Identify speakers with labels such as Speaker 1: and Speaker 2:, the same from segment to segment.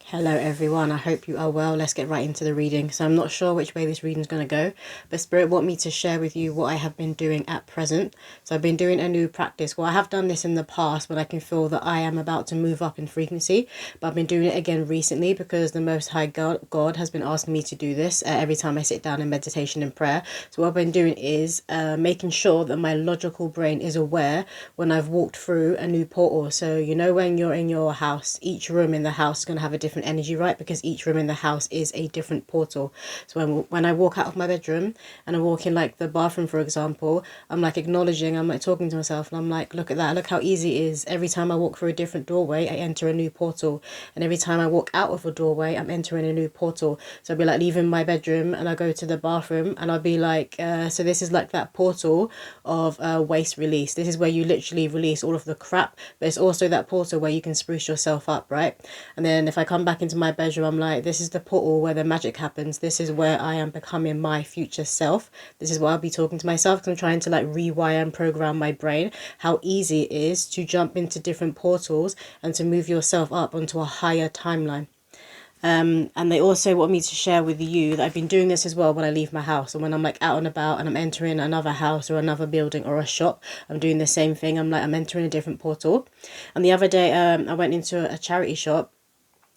Speaker 1: Hello everyone, I hope you are well. Let's get right into the reading. So I'm not sure which way this reading is going to go, but Spirit want me to share with you what I have been doing at present. So I've been doing a new practice. Well, I have done this in the past when I can feel that I am about to move up in frequency, but I've been doing it again recently because the Most High God has been asking me to do this every time I sit down in meditation and prayer. So what I've been doing is making sure that my logical brain is aware when I've walked through a new portal. So you know when you're in your house, each room in the house is going to have a different energy, right? Because each room in the house is a different portal. So when I walk out of my bedroom and I walk in like the bathroom, for example, I'm like acknowledging, I'm like talking to myself, and I'm like, look at that, look how easy it is. Every time I walk through a different doorway, I enter a new portal, and every time I walk out of a doorway, I'm entering a new portal. So I'll be like leaving my bedroom and I go to the bathroom and I'll be like, so this is like that portal of waste release. This is where you literally release all of the crap, but it's also that portal where you can spruce yourself up, right? And then if I come back into my bedroom, I'm like, this is the portal where the magic happens. This is where I am becoming my future self. This is what I'll be talking to myself, because I'm trying to like rewire and program my brain how easy it is to jump into different portals and to move yourself up onto a higher timeline. And they also want me to share with you that I've been doing this as well when I leave my house, and when I'm like out and about and I'm entering another house or another building or a shop, I'm doing the same thing. I'm entering a different portal. And the other day I went into a charity shop,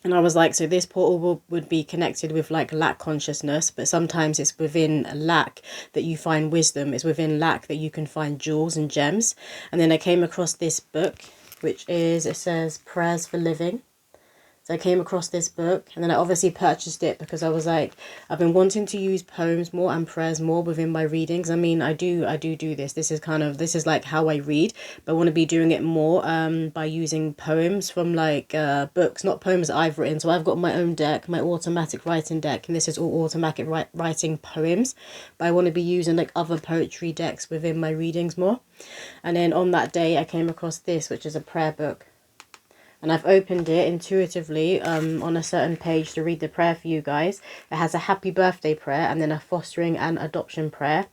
Speaker 1: and I was like, so this portal would be connected with like lack consciousness, but sometimes it's within lack that you find wisdom. It's within lack that you can find jewels and gems. And then I came across this book, which is, it says Prayers for Living. So I came across this book, and then I obviously purchased it because I was like, I've been wanting to use poems more and prayers more within my readings. I mean, I do this. This is like how I read, but I want to be doing it more by using poems from like books, not poems that I've written. So I've got my own deck, my automatic writing deck, and this is all automatic writing poems. But I want to be using like other poetry decks within my readings more. And then on that day, I came across this, which is a prayer book. And I've opened it intuitively on a certain page to read the prayer for you guys. It has a happy birthday prayer and then a fostering and adoption prayer.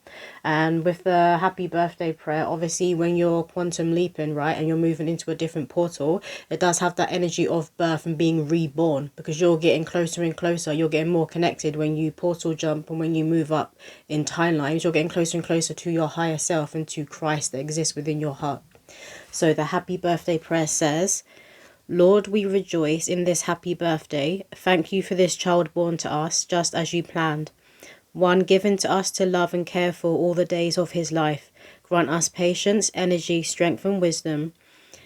Speaker 1: And with the happy birthday prayer, obviously when you're quantum leaping, right, and you're moving into a different portal, it does have that energy of birth and being reborn, because you're getting closer and closer. You're getting more connected when you portal jump, and when you move up in timelines, you're getting closer and closer to your higher self and to Christ that exists within your heart. So the happy birthday prayer says, Lord, we rejoice in this happy birthday. Thank you for this child born to us, just as you planned. One given to us to love and care for all the days of his life. Grant us patience, energy, strength and wisdom.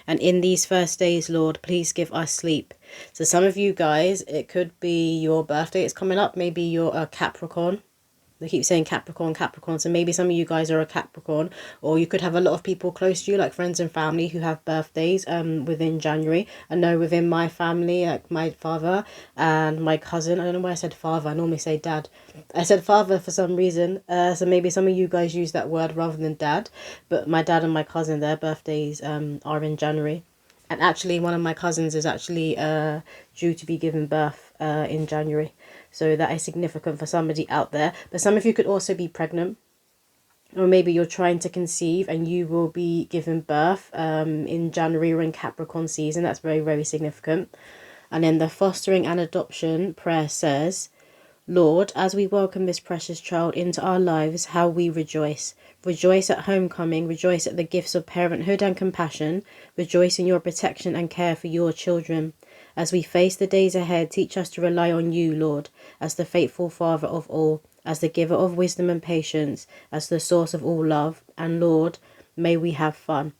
Speaker 1: And in these first days, Lord, please give us sleep. So some of you guys, it could be your birthday is coming up. Maybe you're a Capricorn. They keep saying Capricorn, Capricorn. So maybe some of you guys are a Capricorn, or you could have a lot of people close to you, like friends and family, who have birthdays within January. I know within my family, like my father and my cousin. I don't know why I said father. I normally say dad. I said father for some reason. So maybe some of you guys use that word rather than dad. But my dad and my cousin, their birthdays are in January. And actually, one of my cousins is actually due to be given birth in January. So that is significant for somebody out there. But some of you could also be pregnant. Or maybe you're trying to conceive and you will be given birth in January or in Capricorn season. That's very, very significant. And then the fostering and adoption prayer says, Lord, as we welcome this precious child into our lives, how we rejoice. Rejoice at homecoming, rejoice at the gifts of parenthood and compassion, rejoice in your protection and care for your children. As we face the days ahead, teach us to rely on you, Lord, as the faithful Father of all, as the giver of wisdom and patience, as the source of all love, and Lord, may we have fun.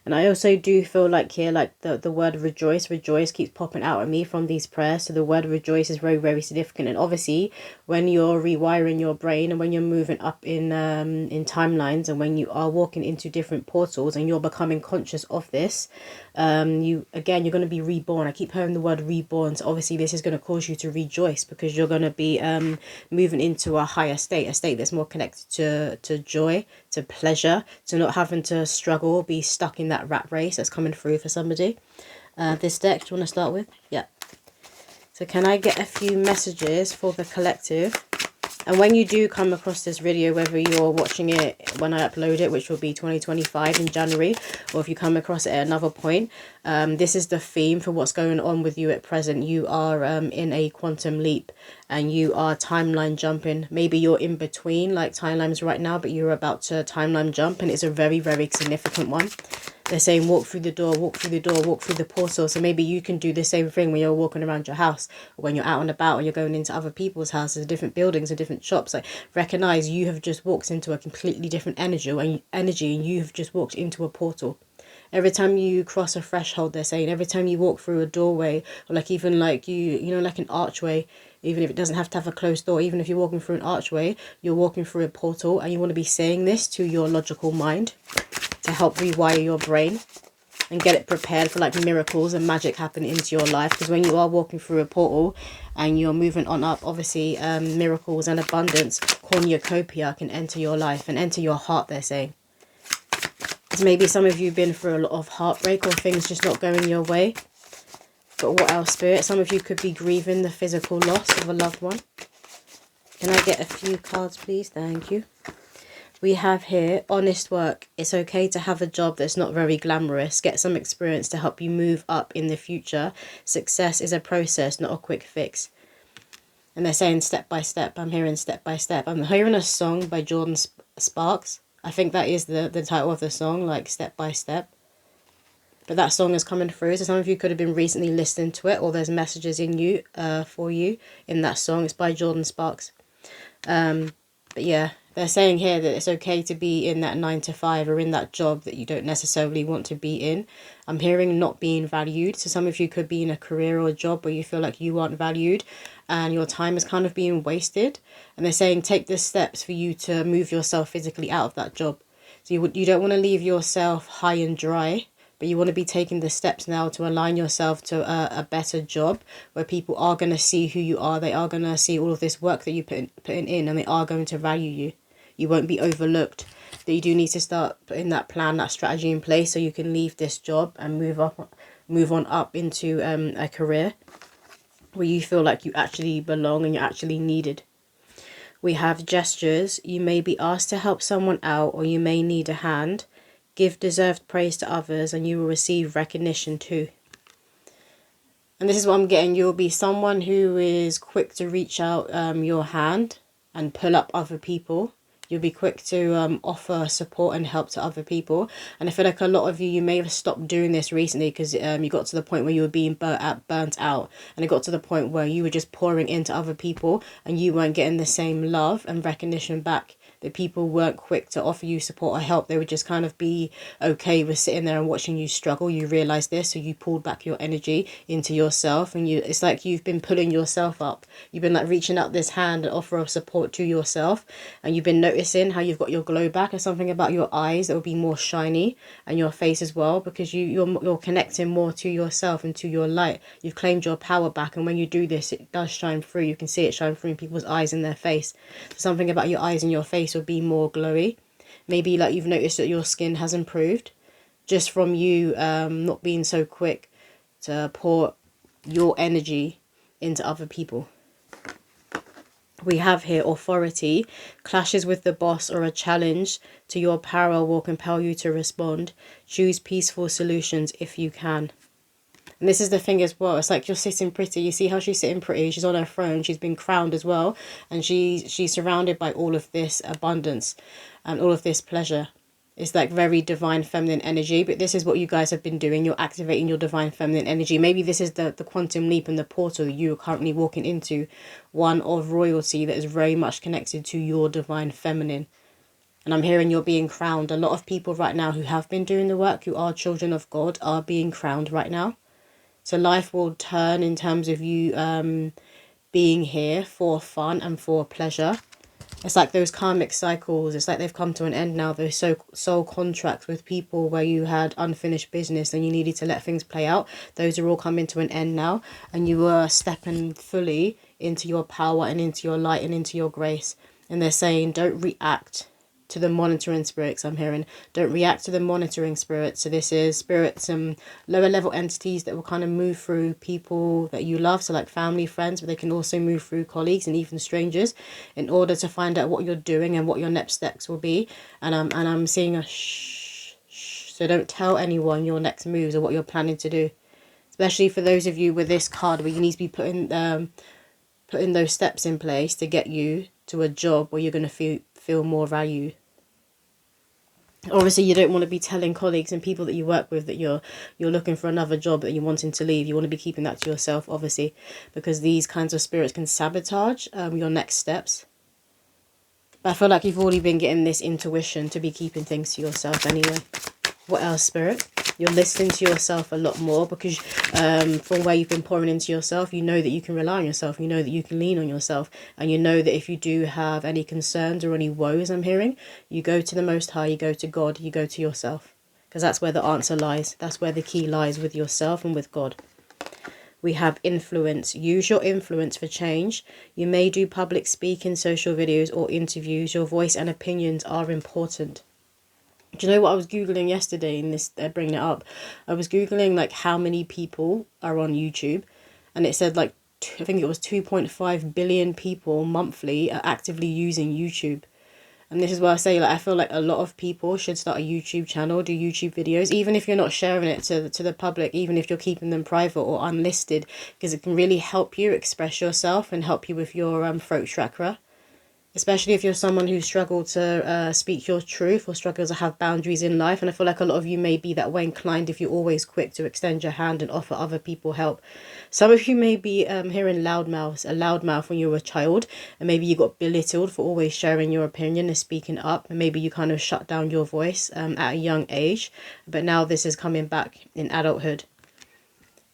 Speaker 1: And I also do feel like here, like the word rejoice keeps popping out at me from these prayers. So the word rejoice is very, very significant. And obviously, when you're rewiring your brain and when you're moving up in timelines, and when you are walking into different portals and you're becoming conscious of this, you're going to be reborn. I keep hearing the word reborn. So obviously, this is going to cause you to rejoice, because you're going to be moving into a higher state, a state that's more connected to joy, to pleasure, to not having to struggle, be stuck in that rat race that's coming through for somebody. This deck, do you want to start with? Yeah. So can I get a few messages for the collective And when you do come across this video, whether you're watching it when I upload it, which will be 2025 in January, or if you come across it at another point, this is the theme for what's going on with you at present. You are in a quantum leap and you are timeline jumping. Maybe you're in between like timelines right now, but you're about to timeline jump, and it's a very, very significant one. They're saying walk through the door, walk through the door, walk through the portal. So maybe you can do the same thing when you're walking around your house, or when you're out and about, or you're going into other people's houses, different buildings and different shops. Like, recognize you have just walked into a completely different energy, and you have just walked into a portal. Every time you cross a threshold, they're saying, every time you walk through a doorway, or like even like like an archway, even if it doesn't have to have a closed door, even if you're walking through an archway, you're walking through a portal, and you want to be saying this to your logical mind to help rewire your brain and get it prepared for like miracles and magic happening into your life. Because when you are walking through a portal and you're moving on up, obviously miracles and abundance, cornucopia, can enter your life and enter your heart, they're saying. So maybe some of you have been through a lot of heartbreak or things just not going your way. But what else, Spirit? Some of you could be grieving the physical loss of a loved one. Can I get a few cards, please? Thank you. We have here, honest work. It's okay to have a job that's not very glamorous. Get some experience to help you move up in the future. Success is a process, not a quick fix. And they're saying step by step. I'm hearing step by step. I'm hearing a song by Jordan Sparks. I think that is the title of the song, like step by step. But that song is coming through. So some of you could have been recently listening to it, or there's messages in you, for you in that song. It's by Jordan Sparks. But yeah. They're saying here that it's okay to be in that 9 to 5 or in that job that you don't necessarily want to be in. I'm hearing not being valued. So some of you could be in a career or a job where you feel like you aren't valued and your time is kind of being wasted. And they're saying take the steps for you to move yourself physically out of that job. So you don't want to leave yourself high and dry, but you want to be taking the steps now to align yourself to a better job where people are going to see who you are. They are going to see all of this work that you putting in, and they are going to value you. You won't be overlooked. That you do need to start putting that plan, that strategy in place so you can leave this job and move on up into a career where you feel like you actually belong and you're actually needed. We have gestures. You may be asked to help someone out, or you may need a hand. Give deserved praise to others and you will receive recognition too. And this is what I'm getting. You'll be someone who is quick to reach out your hand and pull up other people. You'll be quick to offer support and help to other people. And I feel like a lot of you may have stopped doing this recently because you got to the point where you were being burnt out. And it got to the point where you were just pouring into other people and you weren't getting the same love and recognition back. That people weren't quick to offer you support or help. They would just kind of be okay with sitting there and watching you struggle. You realise this, so you pulled back your energy into yourself, and it's like you've been pulling yourself up. You've been like reaching out this hand and offer of support to yourself, and you've been noticing how you've got your glow back. Or something about your eyes that will be more shiny, and your face as well, because you're connecting more to yourself and to your light. You've claimed your power back, and when you do this, it does shine through. You can see it shine through in people's eyes and their face. So something about your eyes and your face will be more glowy. Maybe like you've noticed that your skin has improved just from you not being so quick to pour your energy into other people. We have here authority. Clashes with the boss or a challenge to your power will compel you to respond. Choose peaceful solutions if you can. And this is the thing as well. It's like you're sitting pretty. You see how she's sitting pretty. She's on her throne. She's been crowned as well. And she's surrounded by all of this abundance and all of this pleasure. It's like very divine feminine energy. But this is what you guys have been doing. You're activating your divine feminine energy. Maybe this is the quantum leap and the portal that you're currently walking into. One of royalty that is very much connected to your divine feminine. And I'm hearing you're being crowned. A lot of people right now who have been doing the work, who are children of God, are being crowned right now. So life will turn in terms of you being here for fun and for pleasure. It's like those karmic cycles. It's like they've come to an end now. Those soul contracts with people where you had unfinished business and you needed to let things play out. Those are all coming to an end now. And you were stepping fully into your power and into your light and into your grace. And they're saying don't react to the monitoring spirits I'm hearing. Don't react to the monitoring spirits. So this is spirits, lower level entities that will kind of move through people that you love. So like family, friends, but they can also move through colleagues and even strangers in order to find out what you're doing and what your next steps will be. And I'm seeing a shh, shh. So don't tell anyone your next moves or what you're planning to do. Especially for those of you with this card where you need to be putting those steps in place to get you to a job where you're going to feel more value. Obviously, you don't want to be telling colleagues and people that you work with that you're looking for another job, that you're wanting to leave. You want to be keeping that to yourself, obviously, because these kinds of spirits can sabotage your next steps. But I feel like you've already been getting this intuition to be keeping things to yourself anyway. What else, Spirit? You're listening to yourself a lot more because from where you've been pouring into yourself, you know that you can rely on yourself. You know that you can lean on yourself. And you know that if you do have any concerns or any woes, I'm hearing, you go to the Most High, you go to God, you go to yourself. Because that's where the answer lies. That's where the key lies, with yourself and with God. We have influence. Use your influence for change. You may do public speaking, social videos or interviews. Your voice and opinions are important. Do you know what I was Googling yesterday in this, bringing it up? I was Googling like how many people are on YouTube, and it said like, I think it was 2.5 billion people monthly are actively using YouTube. And this is why I say, like, I feel like a lot of people should start a YouTube channel, do YouTube videos, even if you're not sharing it to the public, even if you're keeping them private or unlisted, because it can really help you express yourself and help you with your throat chakra. Especially if you're someone who struggled to speak your truth or struggles to have boundaries in life. And I feel like a lot of you may be that way inclined if you're always quick to extend your hand and offer other people help. Some of you may be hearing a loudmouth when you were a child. And maybe you got belittled for always sharing your opinion and speaking up. And maybe you kind of shut down your voice at a young age. But now this is coming back in adulthood.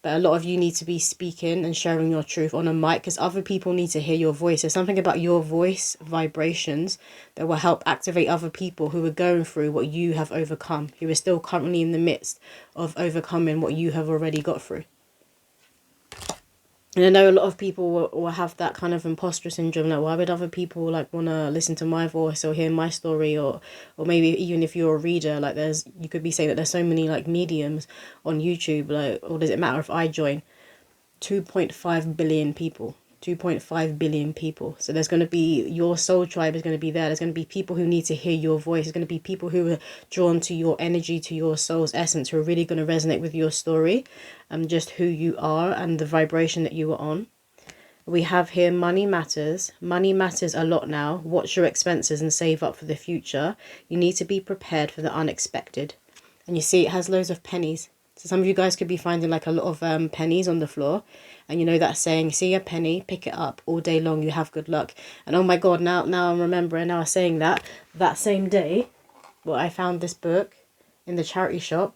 Speaker 1: But a lot of you need to be speaking and sharing your truth on a mic because other people need to hear your voice. There's something about your voice vibrations that will help activate other people who are going through what you have overcome, who are still currently in the midst of overcoming what you have already got through. And I know a lot of people will have that kind of imposter syndrome, like, why would other people like want to listen to my voice or hear my story, or maybe even if you're a reader, like you could be saying that there's so many like mediums on YouTube, like, or does it matter if I join? 2.5 billion people. 2.5 billion people. So there's going to be, your soul tribe is going to be there. There's going to be people who need to hear your voice. There's going to be people who are drawn to your energy, to your soul's essence, who are really going to resonate with your story and just who you are and the vibration that you are on. We have here money matters. Money matters a lot now. Watch your expenses and save up for the future. You need to be prepared for the unexpected. And you see it has loads of pennies. So some of you guys could be finding like a lot of pennies on the floor. And you know that saying, see a penny, pick it up, all day long you have good luck. And oh my God, now I'm remembering, now I'm saying that same day, well, I found this book in the charity shop.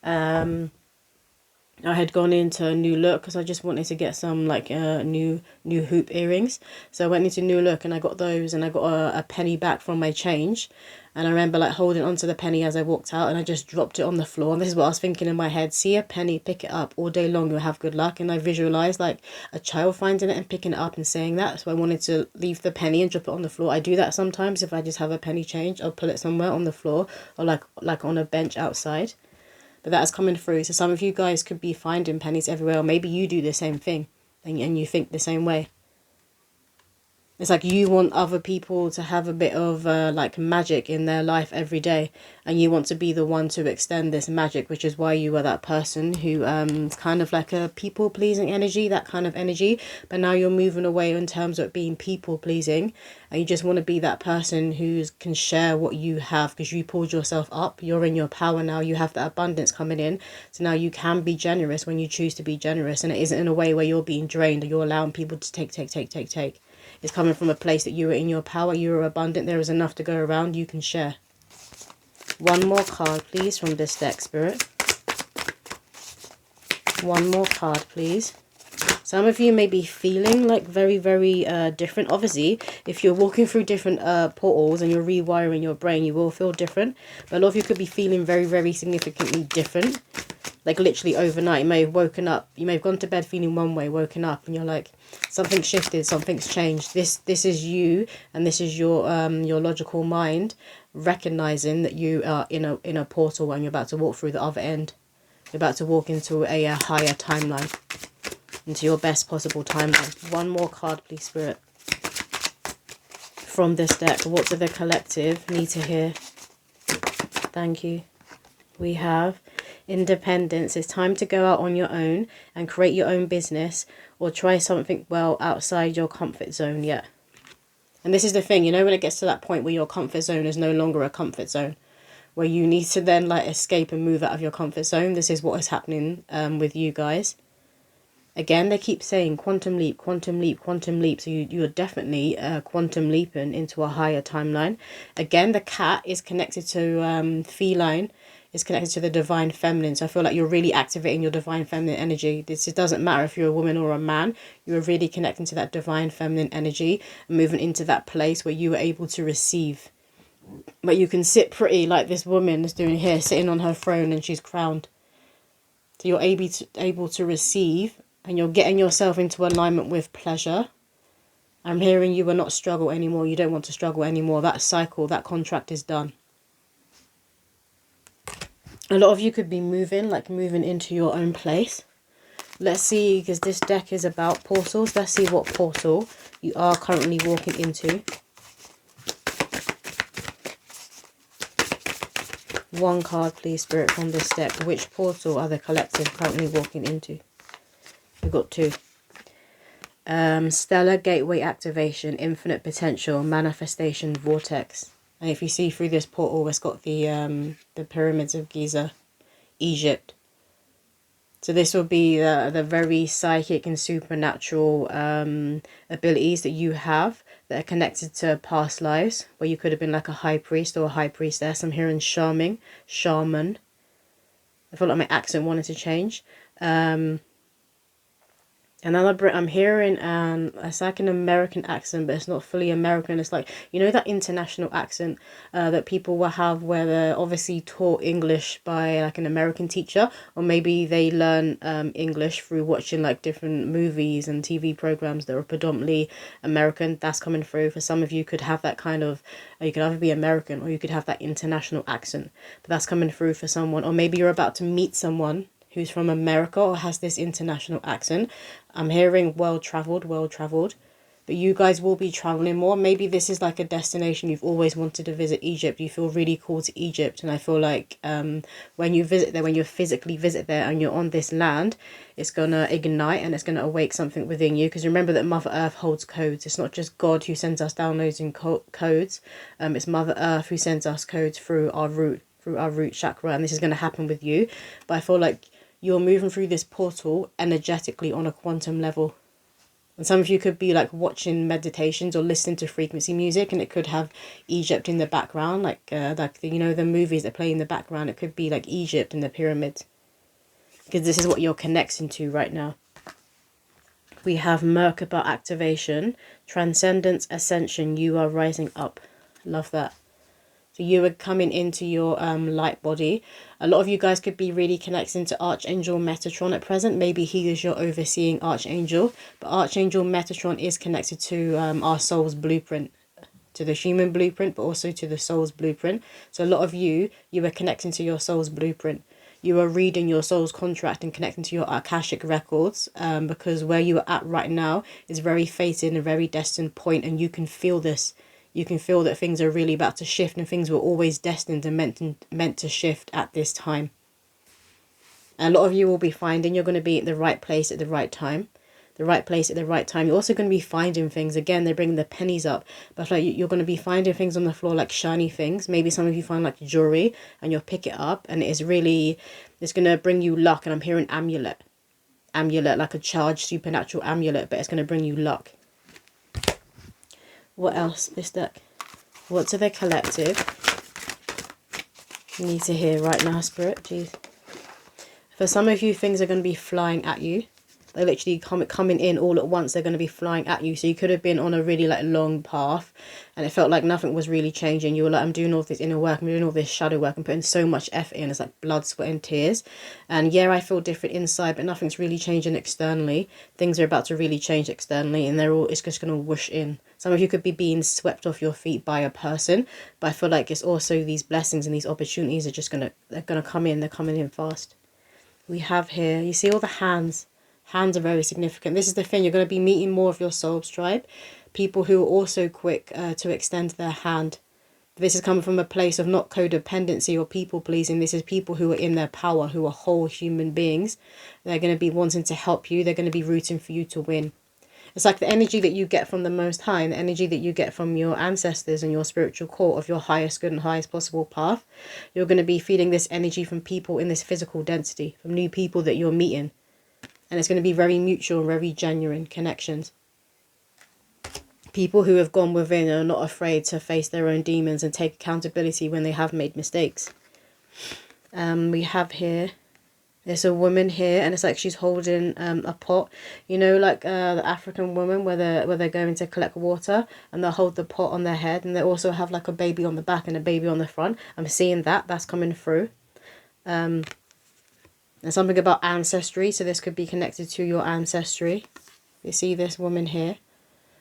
Speaker 1: I had gone into New Look because I just wanted to get some like new hoop earrings. So I went into New Look and I got those, and I got a penny back from my change. And I remember like holding onto the penny as I walked out, and I just dropped it on the floor. And this is what I was thinking in my head: see a penny, pick it up, all day long you'll have good luck. And I visualized like a child finding it and picking it up and saying that. So I wanted to leave the penny and drop it on the floor. I do that sometimes if I just have a penny change. I'll pull it somewhere on the floor or like on a bench outside. But that is coming through. So some of you guys could be finding pennies everywhere. Or maybe you do the same thing and you think the same way. It's like you want other people to have a bit of like magic in their life every day. And you want to be the one to extend this magic, which is why you are that person who is kind of like a people-pleasing energy, that kind of energy. But now you're moving away in terms of being people-pleasing. And you just want to be that person who can share what you have because you pulled yourself up. You're in your power now. You have that abundance coming in. So now you can be generous when you choose to be generous. And it isn't in a way where you're being drained or you're allowing people to take. It's coming from a place that you are in your power, you are abundant, there is enough to go around, you can share. One more card, please, from this deck, Spirit. One more card, please. Some of you may be feeling like very, very different. Obviously, if you're walking through different portals and you're rewiring your brain, you will feel different. But a lot of you could be feeling very, very significantly different. Like literally overnight, you may have woken up, you may have gone to bed feeling one way, woken up and you're like, something's shifted, something's changed. This is you, and this is your logical mind recognizing that you are in a portal and you're about to walk through the other end. You're about to walk into a higher timeline, into your best possible timeline. One more card, please, Spirit. From this deck, what do the collective need to hear? Thank you. We have independence. It's time to go out on your own and create your own business or try something well outside your comfort zone. Yeah. And this is the thing, you know, when it gets to that point where your comfort zone is no longer a comfort zone, where you need to then like escape and move out of your comfort zone. This is what is happening with you guys. Again, they keep saying quantum leap, quantum leap, quantum leap. So you're definitely quantum leaping into a higher timeline. Again, the cat is connected to feline, is connected to the divine feminine. So I feel like you're really activating your divine feminine energy. It doesn't matter if you're a woman or a man. You're really connecting to that divine feminine energy and moving into that place where you are able to receive. But you can sit pretty like this woman is doing here, sitting on her throne and she's crowned. So you're able to receive, and you're getting yourself into alignment with pleasure. I'm hearing you will not struggle anymore. You don't want to struggle anymore. That cycle, that contract is done. A lot of you could be moving into your own place. Let's see, because this deck is about portals. Let's see what portal you are currently walking into. One card, please, Spirit, from this deck. Which portal are the collective currently walking into? We've got two. Stellar Gateway Activation, Infinite Potential, Manifestation, Vortex. And if you see through this portal, it's got the Pyramids of Giza, Egypt. So this will be the very psychic and supernatural abilities that you have that are connected to past lives, where you could have been like a high priest or a high priestess. I'm hearing shaman. I feel like my accent wanted to change. Another I'm hearing it's like an American accent, but it's not fully American. It's like, you know, that international accent that people will have where they're obviously taught English by like an American teacher, or maybe they learn English through watching like different movies and TV programs that are predominantly American. That's coming through. For some of you could have that kind of, you could either be American or you could have that international accent, but that's coming through for someone. Or maybe you're about to meet someone who's from America or has this international accent. I'm hearing well-travelled, but you guys will be travelling more. Maybe this is like a destination you've always wanted to visit, Egypt. You feel really called to Egypt, and I feel like when you visit there, when you physically visit there and you're on this land, it's going to ignite and it's going to awake something within you. Because remember that Mother Earth holds codes. It's not just God who sends us downloads and codes. It's Mother Earth who sends us codes through our root chakra, and this is going to happen with you. But I feel like you're moving through this portal energetically on a quantum level. And some of you could be like watching meditations or listening to frequency music, and it could have Egypt in the background, like you know, the movies that play in the background. It could be like Egypt and the pyramids, because this is what you're connecting to right now. We have Merkaba activation, transcendence, ascension. You are rising up. Love that. So you are coming into your light body. A lot of you guys could be really connecting to Archangel Metatron at present. Maybe he is your overseeing Archangel. But Archangel Metatron is connected to our soul's blueprint. To the human blueprint, but also to the soul's blueprint. So a lot of you are connecting to your soul's blueprint. You are reading your soul's contract and connecting to your Akashic records. Because where you are at right now is very fated and a very destined point, and you can feel this. You can feel that things are really about to shift, and things were always destined and meant to shift at this time. And a lot of you will be finding you're going to be at the right place at the right time. The right place at the right time. You're also going to be finding things. Again, they're bringing the pennies up. But like you're going to be finding things on the floor, like shiny things. Maybe some of you find like jewelry and you'll pick it up. And it's going to bring you luck. And I'm hearing amulet. Amulet, like a charged supernatural amulet. But it's going to bring you luck. What else, this deck? What do the collective need to hear right now, Spirit? Jeez. For some of you, things are going to be flying at you. They're literally coming in all at once. They're going to be flying at you. So you could have been on a really like long path and it felt like nothing was really changing. You were like, I'm doing all this inner work, I'm doing all this shadow work, I'm putting so much effort in. It's like blood, sweat and tears. And yeah, I feel different inside, but nothing's really changing externally. Things are about to really change externally, and it's just going to whoosh in. Some of you could be being swept off your feet by a person, but I feel like it's also these blessings and these opportunities are just they're gonna come in. They're coming in fast. We have here, you see all the hands. Hands are very significant. This is the thing, you're going to be meeting more of your soul tribe. People who are also quick to extend their hand. This is coming from a place of not codependency or people pleasing. This is people who are in their power, who are whole human beings. They're going to be wanting to help you. They're going to be rooting for you to win. It's like the energy that you get from the Most High and the energy that you get from your ancestors and your spiritual core of your highest good and highest possible path. You're going to be feeling this energy from people in this physical density, from new people that you're meeting. And it's going to be very mutual, very genuine connections. People who have gone within and are not afraid to face their own demons and take accountability when they have made mistakes. We have here, there's a woman here, and it's like she's holding a pot. You know, like the African woman where they're going to collect water and they'll hold the pot on their head, and they also have like a baby on the back and a baby on the front. I'm seeing that's coming through. And something about ancestry, so this could be connected to your ancestry. You see this woman here,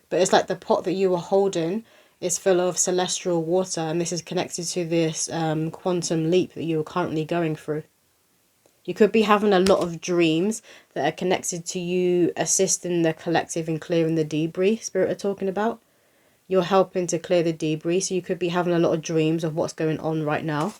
Speaker 1: but it's like the pot that you were holding is full of celestial water, and this is connected to this quantum leap that you are currently going through. You could be having a lot of dreams that are connected to you assisting the collective in clearing the debris Spirit are talking about. You're helping to clear the debris, so you could be having a lot of dreams of what's going on right now.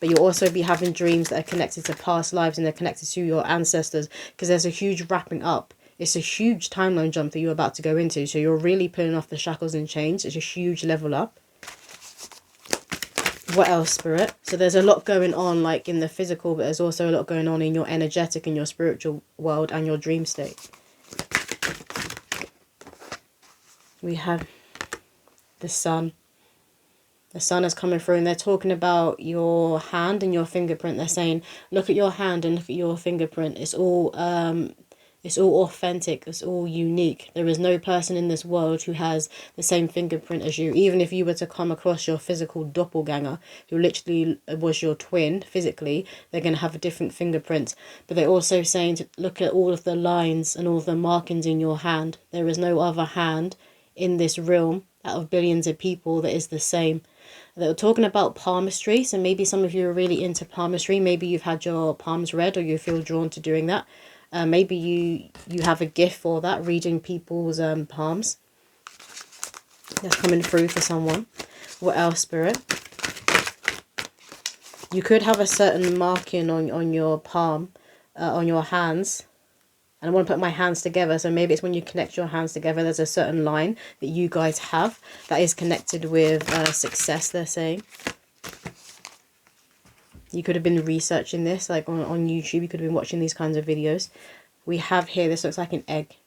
Speaker 1: But you'll also be having dreams that are connected to past lives and they're connected to your ancestors, because there's a huge wrapping up. It's a huge timeline jump that you're about to go into. So you're really pulling off the shackles and chains. It's a huge level up. What else, Spirit? So there's a lot going on like in the physical, but there's also a lot going on in your energetic and your spiritual world and your dream state. We have the sun. The sun is coming through and they're talking about your hand and your fingerprint. They're saying, look at your hand and look at your fingerprint. It's all authentic. It's all unique. There is no person in this world who has the same fingerprint as you. Even if you were to come across your physical doppelganger, who literally was your twin physically, they're going to have a different fingerprint. But they're also saying to look at all of the lines and all of the markings in your hand. There is no other hand in this realm out of billions of people that is the same. They were talking about palmistry, so maybe some of you are really into palmistry. Maybe you've had your palms read or you feel drawn to doing that. Maybe you have a gift for that, reading people's palms. That's coming through for someone. What else, Spirit? You could have a certain marking on your palm, on your hands. And I want to put my hands together, so maybe it's when you connect your hands together, there's a certain line that you guys have that is connected with success, they're saying. You could have been researching this, like on YouTube, you could have been watching these kinds of videos. We have here, this looks like an egg.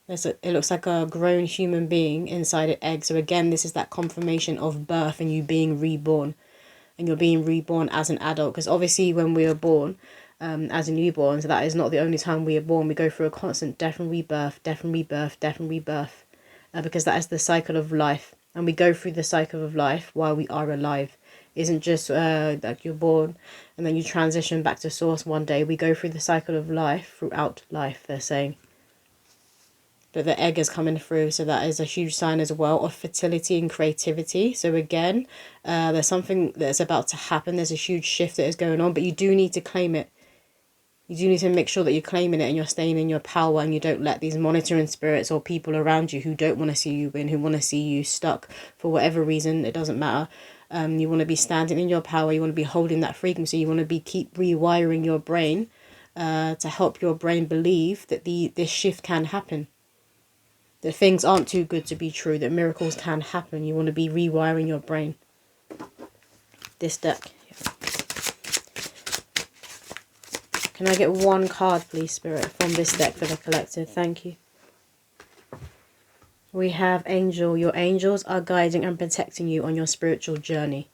Speaker 1: It looks like a grown human being inside an egg. So again, this is that confirmation of birth and you being reborn. And you're being reborn as an adult. Because obviously when we are born, as a newborn, so that is not the only time we are born. We go through a constant death and rebirth, death and rebirth, death and rebirth, because that is the cycle of life, and we go through the cycle of life while we are alive. It isn't just like you're born and then you transition back to source one day. We go through the cycle of life throughout life, they're saying. But the egg is coming through, so that is a huge sign as well of fertility and creativity. So again, there's something that's about to happen. There's a huge shift that is going on, but you do need to claim it. You do need to make sure that you're claiming it and you're staying in your power, and you don't let these monitoring spirits or people around you who don't want to see you win, who want to see you stuck for whatever reason, it doesn't matter. You want to be standing in your power, you want to be holding that frequency, you want to keep rewiring your brain to help your brain believe that this shift can happen. That things aren't too good to be true, that miracles can happen. You want to be rewiring your brain. This deck. Can I get one card, please, Spirit, from this deck for the collective? Thank you. We have Angel. Your angels are guiding and protecting you on your spiritual journey.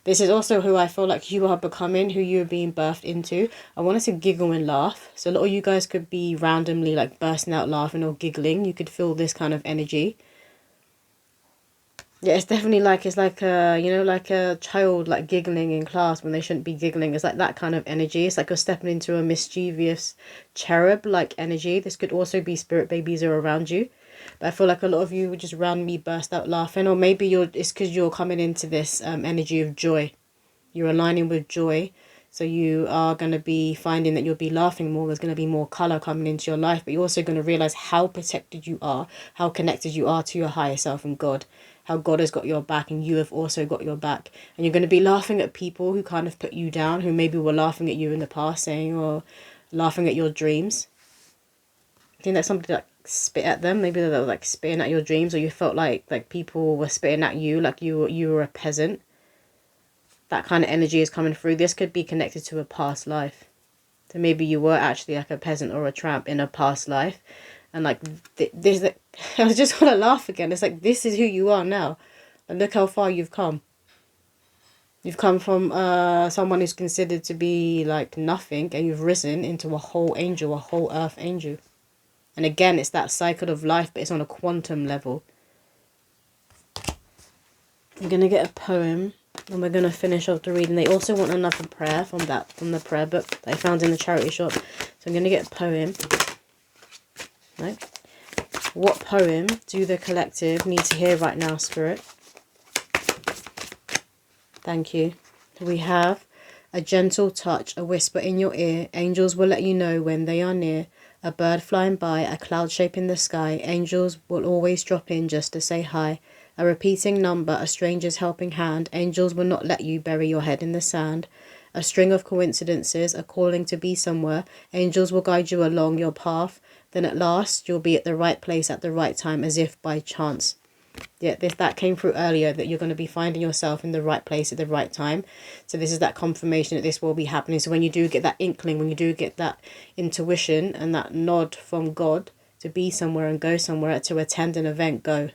Speaker 1: This is also who I feel like you are becoming, who you are being birthed into. I wanted to giggle and laugh. So a lot of you guys could be randomly like bursting out laughing or giggling. You could feel this kind of energy. Yeah, it's definitely like, it's like a, you know, like a child like giggling in class when they shouldn't be giggling. It's like that kind of energy. It's like you're stepping into a mischievous cherub like energy. This could also be spirit babies are around you. But I feel like a lot of you would just randomly burst out laughing, or maybe it's because you're coming into this energy of joy. You're aligning with joy. So you are going to be finding that you'll be laughing more. There's going to be more color coming into your life. But you're also going to realize how protected you are, how connected you are to your higher self and God, how God has got your back and you have also got your back. And you're going to be laughing at people who kind of put you down, who maybe were laughing at you in the past, saying, or laughing at your dreams. I think that's somebody like spit at them. Maybe they were like spitting at your dreams, or you felt like people were spitting at you, like you were a peasant. That kind of energy is coming through. This could be connected to a past life. So maybe you were actually like a peasant or a tramp in a past life. And like, this, I just want to laugh again. It's like, this is who you are now. And look how far you've come. You've come from someone who's considered to be like nothing, and you've risen into a whole angel, a whole earth angel. And again, it's that cycle of life, but it's on a quantum level. I'm going to get a poem. And we're going to finish off the reading. They also want another prayer from the prayer book that I found in the charity shop. So I'm going to get a poem. Right? What poem do the collective need to hear right now, Spirit? Thank you. We have a gentle touch, a whisper in your ear. Angels will let you know when they are near. A bird flying by, a cloud shape in the sky. Angels will always drop in just to say hi. A repeating number, a stranger's helping hand. Angels will not let you bury your head in the sand. A string of coincidences, a calling to be somewhere. Angels will guide you along your path. Then at last, you'll be at the right place at the right time, as if by chance. Yeah, that came through earlier, that you're going to be finding yourself in the right place at the right time. So this is that confirmation that this will be happening. So when you do get that inkling, when you do get that intuition and that nod from God to be somewhere and go somewhere, to attend an event, go.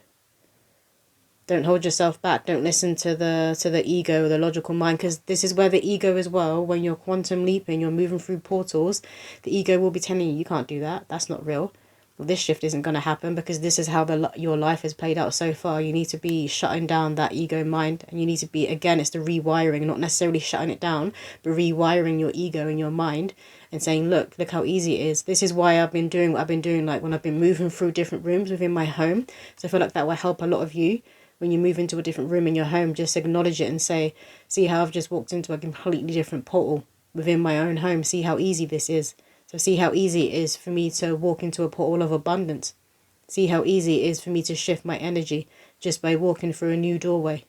Speaker 1: Don't hold yourself back. Don't listen to the ego or the logical mind, because this is where the ego as well, when you're quantum leaping, you're moving through portals, the ego will be telling you, you can't do that. That's not real. Well, this shift isn't going to happen because this is how your life has played out so far. You need to be shutting down that ego mind, and you need to be, again, it's the rewiring, not necessarily shutting it down, but rewiring your ego and your mind and saying, look how easy it is. This is why I've been doing what I've been doing, like when I've been moving through different rooms within my home. So I feel like that will help a lot of you. When you move into a different room in your home, just acknowledge it and say, see how I've just walked into a completely different portal within my own home. See how easy this is. So see how easy it is for me to walk into a portal of abundance. See how easy it is for me to shift my energy just by walking through a new doorway.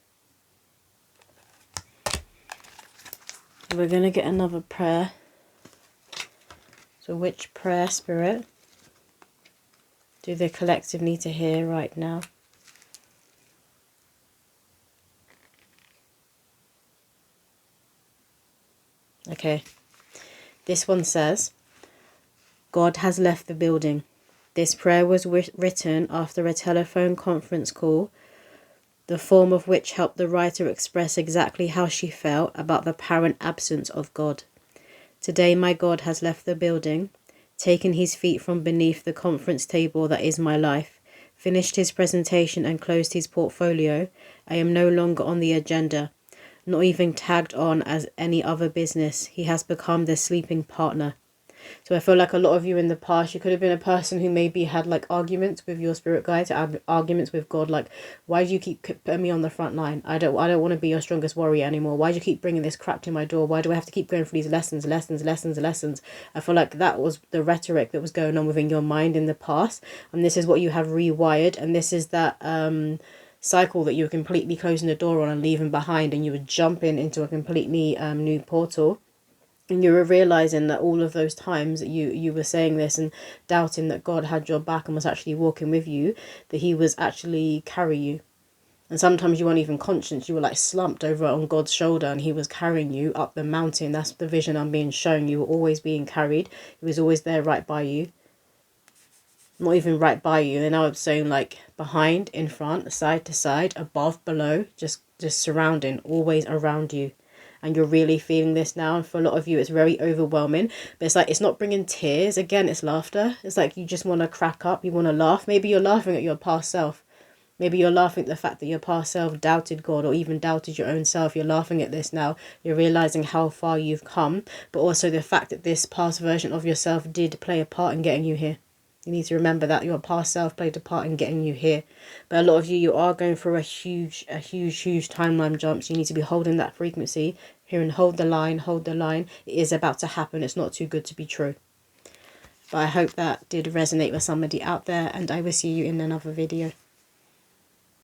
Speaker 1: We're going to get another prayer. So which prayer, Spirit, do the collective need to hear right now? Okay, this one says, God has left the building. This prayer was written after a telephone conference call, the form of which helped the writer express exactly how she felt about the apparent absence of God. Today my God has left the building, taken his feet from beneath the conference table that is my life, finished his presentation and closed his portfolio. I am no longer on the agenda. Not even tagged on as any other business. He has become the sleeping partner. So I feel like a lot of you in the past, you could have been a person who maybe had like arguments with your spirit guides, arguments with God, like, why do you keep putting me on the front line? I don't want to be your strongest warrior anymore. Why do you keep bringing this crap to my door? Why do I have to keep going through these lessons? I feel like that was the rhetoric that was going on within your mind in the past, and this is what you have rewired, and this is that cycle that you were completely closing the door on and leaving behind, and you were jumping into a completely new portal. And you were realizing that all of those times that you were saying this and doubting that God had your back and was actually walking with you, that he was actually carrying you. And sometimes you weren't even conscious. You were like slumped over on God's shoulder and he was carrying you up the mountain. That's the vision I'm being shown. You were always being carried. He was always there right by you. Not even right by you. And now I'm saying like behind, in front, side to side, above, below. Just just surrounding, always around you. And you're really feeling this now. And for a lot of you, it's very overwhelming. But it's like, it's not bringing tears. Again, it's laughter. It's like you just want to crack up. You want to laugh. Maybe you're laughing at your past self. Maybe you're laughing at the fact that your past self doubted God or even doubted your own self. You're laughing at this now. You're realizing how far you've come. But also the fact that this past version of yourself did play a part in getting you here. You need to remember that your past self played a part in getting you here. But a lot of you are going through a huge timeline jump. So you need to be holding that frequency here and hold the line, hold the line. It is about to happen. It's not too good to be true. But I hope that did resonate with somebody out there, and I will see you in another video.